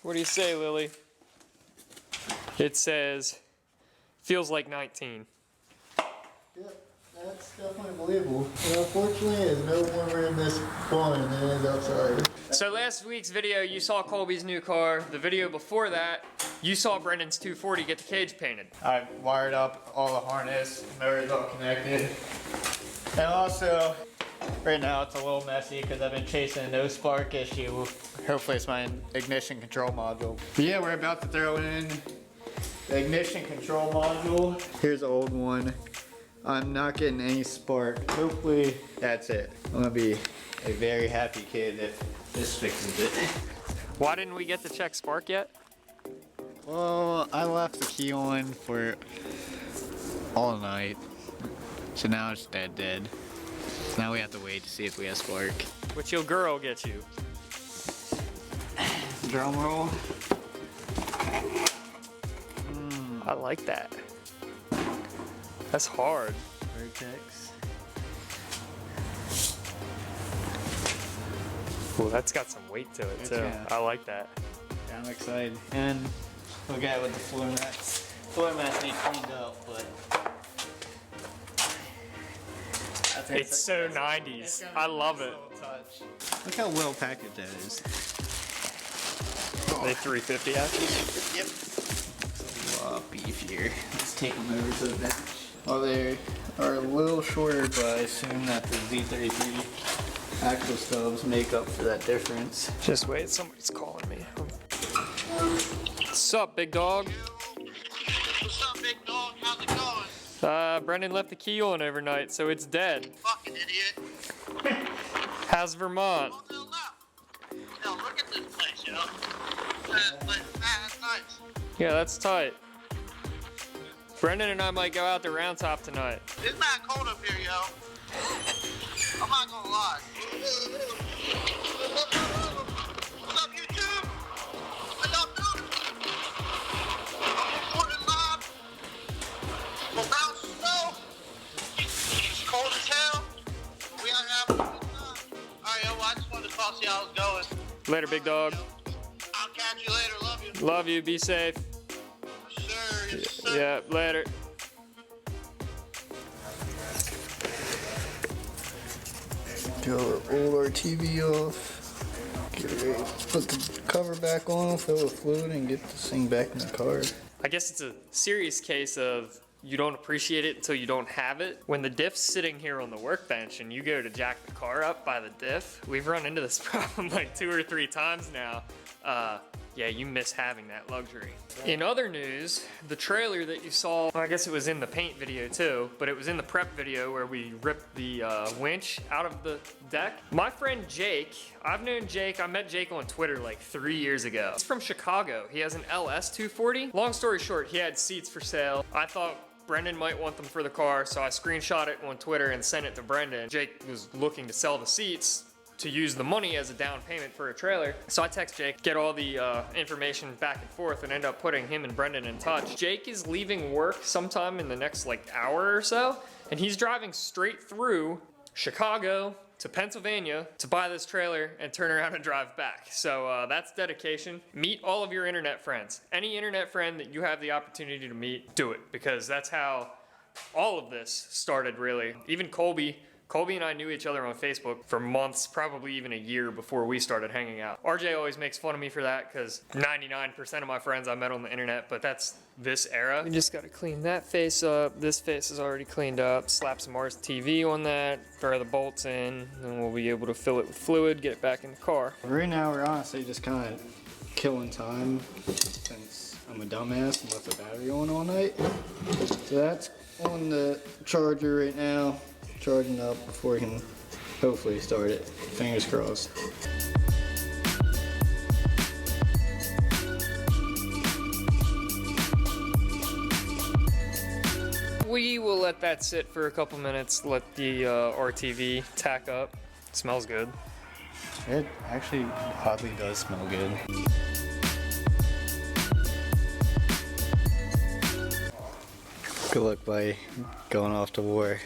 What do you say, Lily? It says, feels like 19. Yep, that's definitely believable. But unfortunately, it's no warmer in this barn than it is outside. So last week's video, you saw Colby's new car. The video before that, you saw Brendon's 240 get the cage painted. I wired up all the harness, motor's all connected. And also, right now it's a little messy because I've been chasing a no spark issue. Hopefully it's my ignition control module. But yeah, we're about to throw in the ignition control module. Here's the old one. I'm not getting any spark. Hopefully that's it. I'm gonna be a very happy kid if this fixes it. Why didn't we get to check spark yet? Well, I left the key on for all night. So now it's dead. So now we have to wait to see if we have spark. What's your girl get you? Drum roll. I like that. That's hard. Vertex. Ooh, that's got some weight to it too. Yeah. I like that. Yeah, I'm excited. And we'll get with the floor mats. Floor mats need cleaned up, but It's so 90s. I love it. Touch. Look how well packaged that is. Are they 350 actually? Yep. It's a lot beefier. Let's take them over to the bench. Well, they are a little shorter, but I assume that the Z33 axle stubs make up for that difference. Just wait, somebody's calling me. What's up, big dog? What's up, big dog? How's it going? Brendon left the key on overnight, so it's dead. Fucking idiot. How's Vermont? Oh, hell no. Hell, look at this place, yo. That's nice. Yeah, that's tight. Brendon and I might go out to Round Top tonight. It's not cold up here, yo. I'm not gonna lie. What's up, YouTube? How y'all doing? I'm recording live from Mount Snow. It's cold as hell. But we are having a good time. Alright, yo, I just wanted to call, see how it's going. Later, big dog. I'll catch you later. Love you. Love you, be safe. Sure, yes, sir. Yeah, later. Roll our TV off. Get ready. Put the cover back on, fill it with fluid, and get this thing back in the car. I guess it's a serious case of you don't appreciate it until you don't have it. When the diff's sitting here on the workbench and you go to jack the car up by the diff, we've run into this problem like 2 or 3 times now. Yeah, you miss having that luxury. In other news, the trailer that you saw, I guess it was in the paint video too, but it was in the prep video where we ripped the winch out of the deck. My friend Jake, I've known Jake, I met Jake on Twitter like 3 years ago. He's from Chicago. He has an LS 240. Long story short, he had seats for sale. I thought Brendon might want them for the car, so I screenshot it on Twitter and sent it to Brendon. Jake was looking to sell the seats to use the money as a down payment for a trailer. So I text Jake, get all the information back and forth, and end up putting him and Brendon in touch. Jake is leaving work sometime in the next like hour or so, and he's driving straight through Chicago to Pennsylvania to buy this trailer and turn around and drive back. So that's dedication. Meet all of your internet friends. Any internet friend that you have the opportunity to meet, do it, because that's how all of this started really. Even Colby and I knew each other on Facebook for months, probably even a year before we started hanging out. RJ always makes fun of me for that because 99% of my friends I met on the internet, but that's this era. We just gotta clean that face up. This face is already cleaned up. Slap some RTV on that, throw the bolts in, and we'll be able to fill it with fluid, get it back in the car. Right now, we're honestly just kind of killing time since I'm a dumbass and left the battery on all night. So that's on the charger right now. Charging up before we can hopefully start it. Fingers crossed. We will let that sit for a couple minutes, let the RTV tack up. It smells good. It actually oddly does smell good. Good luck, buddy, going off to war.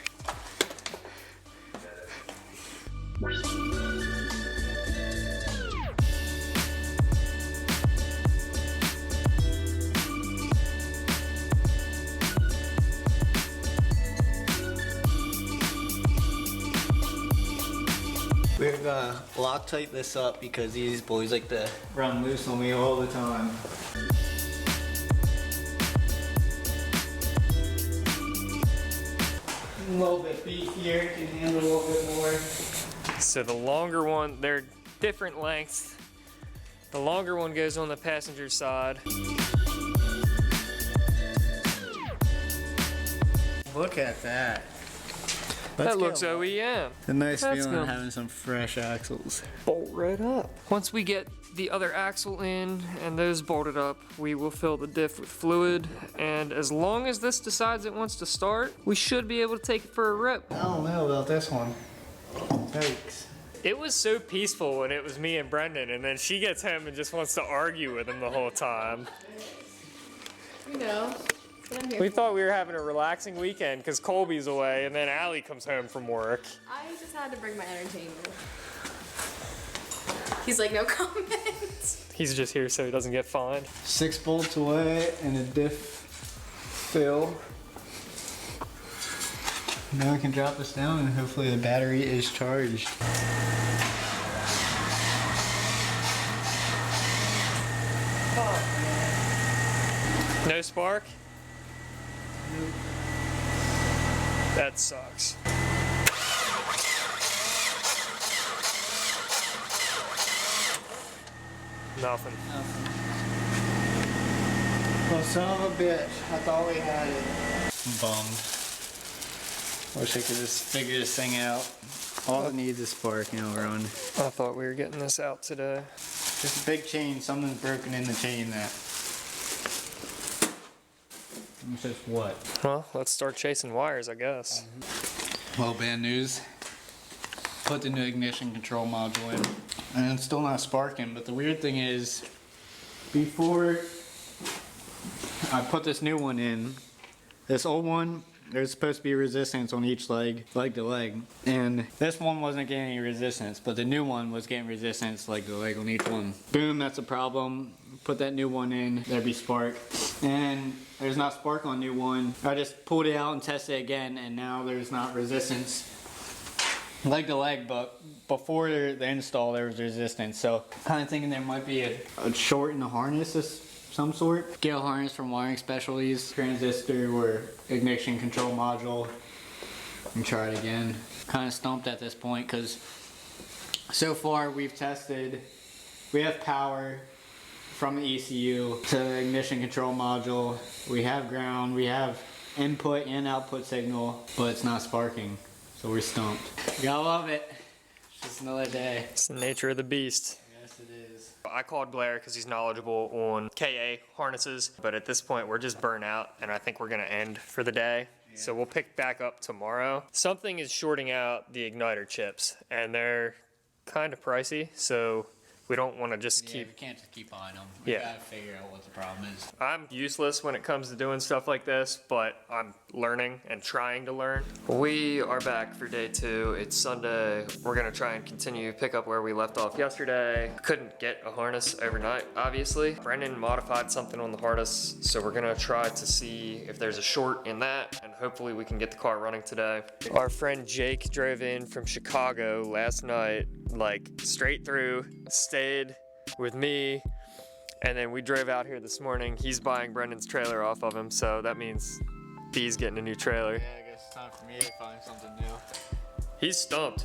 gotta Loctite this up because these boys like to run loose on me all the time. A little bit beefier, can handle a little bit more. So the longer one, they're different lengths. The longer one goes on the passenger side. Look at that. That looks OEM. A nice That's feeling good. having some fresh axles. Bolt right up. Once we get the other axle in and those bolted up, we will fill the diff with fluid. And as long as this decides it wants to start, we should be able to take it for a rip. I don't know about this one. Yikes. It was so peaceful when it was me and Brendon, and then she gets home and just wants to argue with him the whole time. You know, what I'm here We for. thought we were having a relaxing weekend because Colby's away, and then Allie comes home from work. I just had to bring my entertainment. He's like, no comment. He's just here so he doesn't get fined. 6 bolts away and a diff fill. Now we can drop this down and hopefully the battery is charged. No spark? That sucks. Nothing. Well, son of a bitch. I thought we had it. I'm bummed. Wish I could just figure this thing out. All it needs is spark, you know, we're on. I thought we were getting this out today. Just a big chain, something's broken in the chain that. It's just what? Well, let's start chasing wires, I guess. Well, bad news. Put the new ignition control module in, and it's still not sparking. But the weird thing is, before I put this new one in, this old one, there's supposed to be resistance on each leg to leg. And this one wasn't getting any resistance, but the new one was getting resistance leg to leg on each one. Boom, that's a problem. Put that new one in, there'd be spark. And there's not spark on new one. I just pulled it out and tested it again, and now there's not resistance leg to leg, but before the install there was resistance. So kind of thinking there might be a short in the harness of some sort. Get a harness from Wiring Specialties, transistor or ignition control module, and try it again. Kind of stumped at this point because so far we've tested, we have power from the ECU to the ignition control module. We have ground, we have input and output signal, but it's not sparking. So we're stumped. Gotta love it. It's just another day. It's the nature of the beast. Yes, it is. I called Blair because he's knowledgeable on KA harnesses, but at this point we're just burnt out, and I think we're gonna end for the day. So we'll pick back up tomorrow. Something is shorting out the igniter chips, and they're kind of pricey, so we don't want to just Yeah, keep. we can't just keep buying them. We Yeah. gotta figure out what the problem is. I'm useless when it comes to doing stuff like this, but I'm learning and trying to learn. We are back for day 2. It's Sunday. We're gonna try and continue pick up where we left off yesterday. Couldn't get a harness overnight, obviously. Brendon modified something on the harness, so we're gonna try to see if there's a short in that, and hopefully we can get the car running today. Our friend Jake drove in from Chicago last night, like straight through, stayed with me, and then we drove out here this morning. He's buying Brendon's trailer off of him, so that means B's getting a new trailer. Yeah, I guess it's time for me to find something new. He's stumped.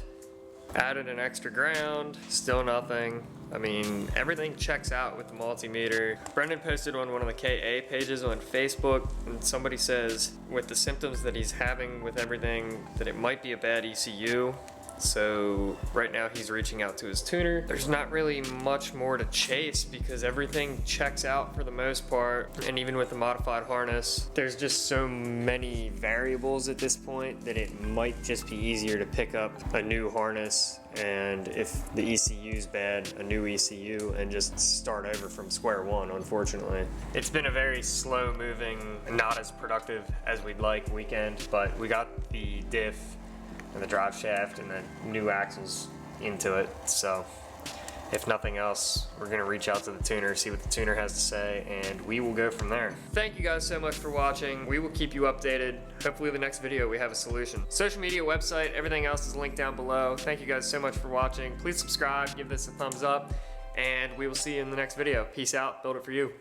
Added an extra ground, still nothing. I mean, everything checks out with the multimeter. Brendon posted on one of the KA pages on Facebook, and somebody says with the symptoms that he's having with everything that it might be a bad ECU. So right now he's reaching out to his tuner. There's not really much more to chase because everything checks out for the most part. And even with the modified harness, there's just so many variables at this point that it might just be easier to pick up a new harness, and if the ECU's bad, a new ECU, and just start over from square one, unfortunately. It's been a very slow moving, not as productive as we'd like weekend, but we got the diff and the drive shaft and the new axles into it, so If nothing else, we're gonna reach out to the tuner, see what the tuner has to say, and we will go from there. Thank you guys so much for watching. We will keep you updated. Hopefully the next video we have a solution. Social media, website, everything else is linked down below. Thank you guys so much for watching. Please subscribe, give this a thumbs up, and we will see you in the next video. Peace out, build it for you.